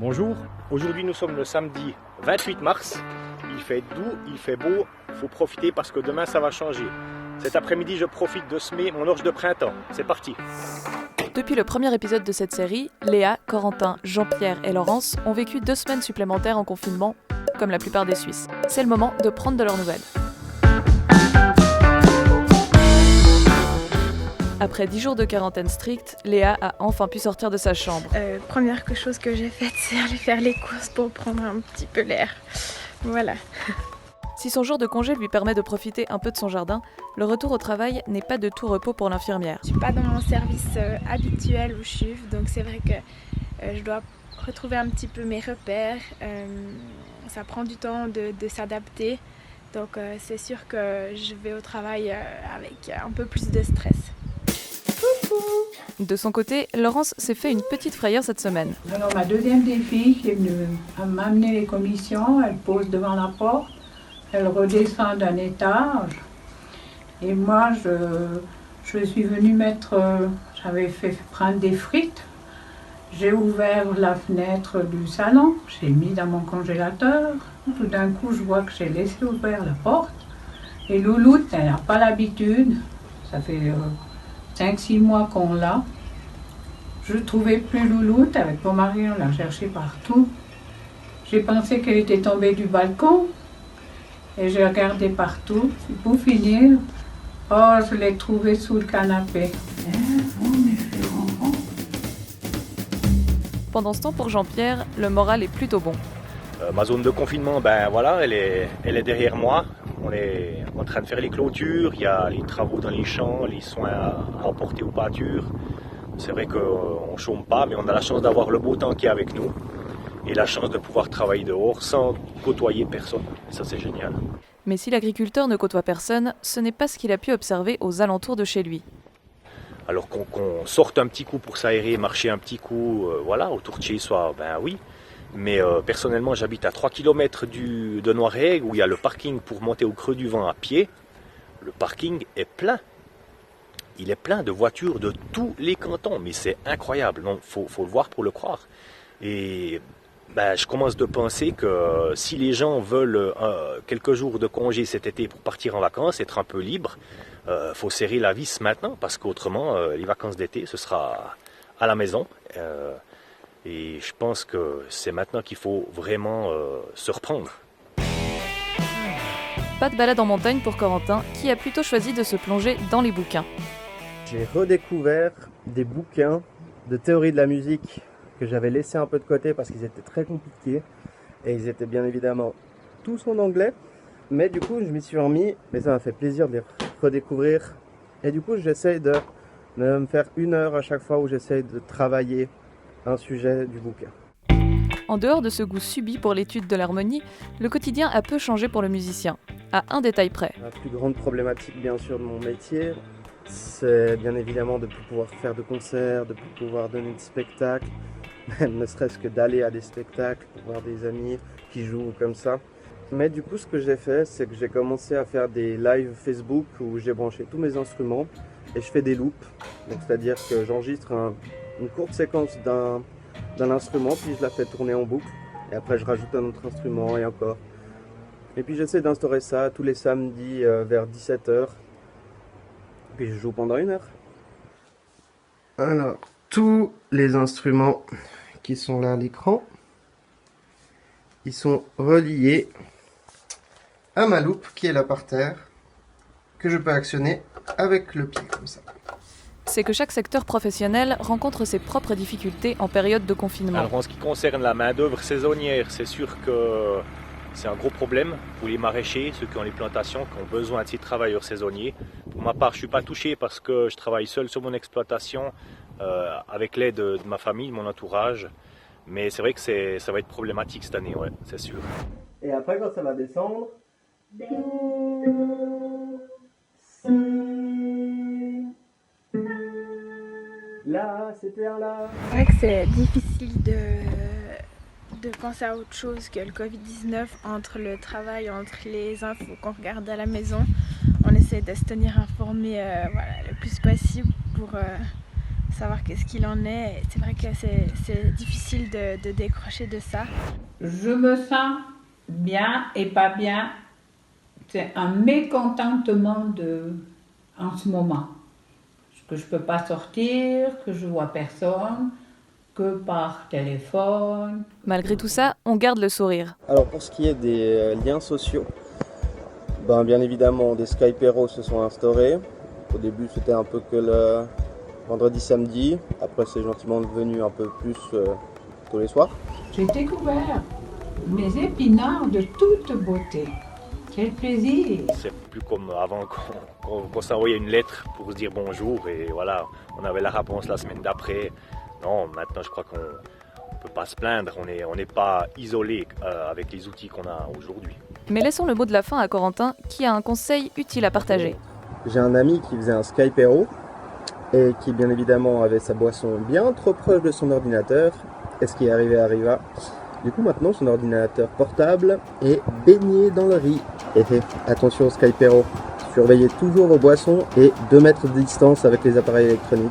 Bonjour, aujourd'hui nous sommes le samedi 28 mars, il fait doux, il fait beau, il faut profiter parce que demain ça va changer. Cet après-midi je profite de semer mon orge de printemps, c'est parti. Depuis le premier épisode de cette série, Léa, Corentin, Jean-Pierre et Laurence ont vécu 2 semaines supplémentaires en confinement, comme la plupart des Suisses. C'est le moment de prendre de leurs nouvelles. Après 10 jours de quarantaine stricte, Léa a enfin pu sortir de sa chambre. Première chose que j'ai faite, c'est aller faire les courses pour prendre un petit peu l'air. Voilà. Si son jour de congé lui permet de profiter un peu de son jardin, le retour au travail n'est pas de tout repos pour l'infirmière. Je suis pas dans mon service habituel où je suis, donc c'est vrai que je dois retrouver un petit peu mes repères. Ça prend du temps de s'adapter, donc c'est sûr que je vais au travail avec un peu plus de stress. De son côté, Laurence s'est fait une petite frayeur cette semaine. Alors ma deuxième des filles qui est venue m'amener les commissions, elle pose devant la porte, elle redescend d'un étage et moi je suis venue j'avais fait prendre des frites, j'ai ouvert la fenêtre du salon, j'ai mis dans mon congélateur, tout d'un coup je vois que j'ai laissé ouvert la porte et Louloute, elle n'a pas l'habitude, ça fait 5-6 mois qu'on l'a. Je ne trouvais plus Louloute, avec mon mari, on l'a cherchée partout. J'ai pensé qu'elle était tombée du balcon et j'ai regardé partout. Et pour finir, je l'ai trouvée sous le canapé. Pendant ce temps, pour Jean-Pierre, le moral est plutôt bon. Ma zone de confinement, elle est derrière moi. On est en train de faire les clôtures, il y a les travaux dans les champs, les soins à apporter aux pâtures. C'est vrai qu'on ne chôme pas, mais on a la chance d'avoir le beau temps qui est avec nous et la chance de pouvoir travailler dehors sans côtoyer personne. Ça, c'est génial. Mais si l'agriculteur ne côtoie personne, ce n'est pas ce qu'il a pu observer aux alentours de chez lui. Alors qu'on sorte un petit coup pour s'aérer, marcher un petit coup, autour de chez soi, oui. Mais personnellement, j'habite à 3 km de Noiraigue où il y a le parking pour monter au Creux du Vent à pied. Le parking est plein. Il est plein de voitures de tous les cantons, mais c'est incroyable. Non, faut le voir pour le croire. Et je commence de penser que si les gens veulent quelques jours de congé cet été pour partir en vacances, être un peu libre, faut serrer la vis maintenant parce qu'autrement, les vacances d'été, ce sera à la maison. Et je pense que c'est maintenant qu'il faut vraiment se reprendre. Pas de balade en montagne pour Corentin, qui a plutôt choisi de se plonger dans les bouquins. J'ai redécouvert des bouquins de théorie de la musique que j'avais laissés un peu de côté parce qu'ils étaient très compliqués. Et ils étaient bien évidemment tous en anglais. Mais du coup, je m'y suis remis et ça m'a fait plaisir de les redécouvrir. Et du coup, j'essaye de me faire 1 heure à chaque fois où j'essaye de travailler un sujet du bouquin. En dehors de ce goût subi pour l'étude de l'harmonie, le quotidien a peu changé pour le musicien, à un détail près. La plus grande problématique bien sûr de mon métier, c'est bien évidemment de ne plus pouvoir faire de concerts, de ne plus pouvoir donner de spectacles, même ne serait-ce que d'aller à des spectacles pour voir des amis qui jouent comme ça. Mais du coup ce que j'ai fait, c'est que j'ai commencé à faire des lives Facebook où j'ai branché tous mes instruments et je fais des loops. Donc c'est-à-dire que j'enregistre une courte séquence d'un instrument, puis je la fais tourner en boucle, et après je rajoute un autre instrument et encore. Et puis j'essaie d'instaurer ça tous les samedis vers 17h, puis je joue pendant 1 heure. Alors, tous les instruments qui sont là à l'écran, ils sont reliés à ma loupe qui est là par terre, que je peux actionner avec le pied comme ça. C'est que chaque secteur professionnel rencontre ses propres difficultés en période de confinement. Alors en ce qui concerne la main-d'œuvre saisonnière, c'est sûr que c'est un gros problème pour les maraîchers, ceux qui ont les plantations, qui ont besoin de ces travailleurs saisonniers. Pour ma part, je ne suis pas touché parce que je travaille seul sur mon exploitation, avec l'aide de ma famille, de mon entourage. Mais c'est vrai que ça va être problématique cette année, ouais, c'est sûr. Et après, quand ça va descendre, là, c'était un là. C'est vrai que c'est difficile de penser à autre chose que le Covid-19 entre le travail, entre les infos qu'on regarde à la maison. On essaie de se tenir informé le plus possible pour savoir qu'est-ce qu'il en est. C'est vrai que c'est difficile de décrocher de ça. Je me sens bien et pas bien. C'est un mécontentement en ce moment. Que je ne peux pas sortir, que je vois personne, que par téléphone. Malgré tout ça, on garde le sourire. Alors pour ce qui est des liens sociaux, bien évidemment des Skyperos se sont instaurés. Au début c'était un peu que le vendredi, samedi. Après c'est gentiment devenu un peu plus tous les soirs. J'ai découvert mes épinards de toute beauté. Quel plaisir! C'est plus comme avant qu'on s'envoyait une lettre pour se dire bonjour et voilà, on avait la réponse la semaine d'après. Non, maintenant je crois qu'on ne peut pas se plaindre, on n'est pas isolé avec les outils qu'on a aujourd'hui. Mais laissons le mot de la fin à Corentin qui a un conseil utile à partager. J'ai un ami qui faisait un Skypero et qui bien évidemment avait sa boisson bien trop proche de son ordinateur. Et ce qui est arrivé arriva. Du coup maintenant son ordinateur portable est baigné dans le riz. Et attention Skypero, surveillez toujours vos boissons et 2 mètres de distance avec les appareils électroniques.